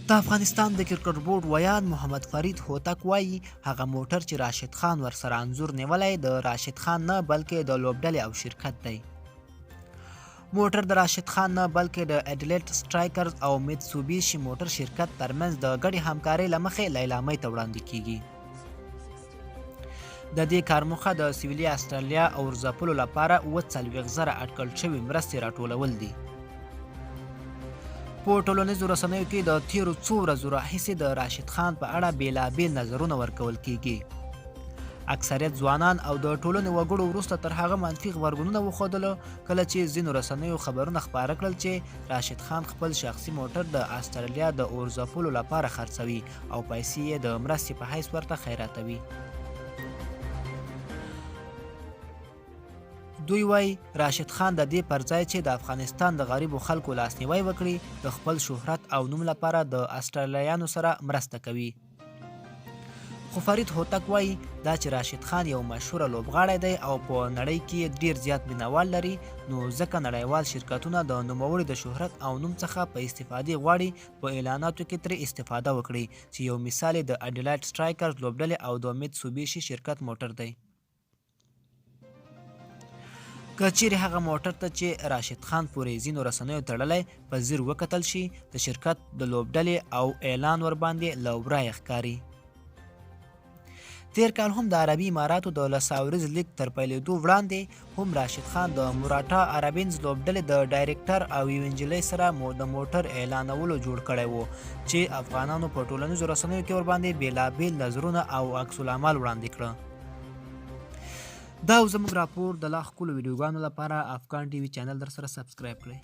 د افغانستان د کرکټ بورډ ویان محمد فرید هوتک وایي هغه موټر چې راشد خان ورسره انځور نیولی د راشد خان نه بلکې د لوبډلې او شرکت دی. موټر د راشد خان نه بلکې د اډلیټ سټرایکرز او میتسوبیشي موټر شرکت ترمنځ د ګډې همکارۍ له مخې لیلامۍ ته وړاندې کیږي. د دې کار موخه د سویلي استرالیا او ځپلو لپاره 40,000 اټکل شوي مرستې راټولول دي. په ټولنیزو رسنیو کې د تیرو څو ورځو راهیسې د راشد خان په اړه بېلابېل نظرونه ورکول کیږي. اکثریت ځوانان او د ټولنې وګړو وروسته تر هغه منفي غبرګونونه وښودله کله چې ځینو رسنیو خبرونه خپاره کړل چې راشد خان خپل شخصي موټر د استرالیا د اور ځپلو لپاره خرڅوي او پیسې یې د مرستې په حیث ورته خیراتوي. دوی وایي راشد خان د دې پر ځای چې د افغانستان د غریبو خلکو لاسنیوی وکړي د خپل شهرت او نوم لپاره د استرالیایانو سره مرسته کوي. خو فرید هوتک وایي دا چې راشد خان یو مشهوره لوبغاړی دی او په نړۍ کې ډیر زیات مینوال لري نو ځکه نړیوال شرکتونه د نوموړي د شهرت او نوم څخه په استفادې غواړي په اعلاناتو کې ترې استفاده وکړي چې یو مثال د اډلایټ سټرایکرز لوبډلې او د میتسوبیشي شرکت موټر دی. که چیرې هغه موټر ته چې راشد خان پورې ځینو رسنیو تړلی په ځیر وکتل شي د شرکت د لوبډلې او اعلان ورباندې له ورایه ښکاري. تیر کال هم د عربي اماراتو د لساوریز لیګ تر پیلېدو وړاندې هم راشد خان د موراټا عربینز لوبډلې د ډایرکټر او یو انجلۍ سره د موټر اعلانولو جوړ کړی و چې افغانانو په ټولنیزو رسنیو کې ورباندې بېلابېل نظرونه او عکس العمل وړاندې کړه. دا زموږ راپور د لا ښکلو ویډیوګانو لپاره افغان ټي وي چینل در سره سبسکرایب کړئ.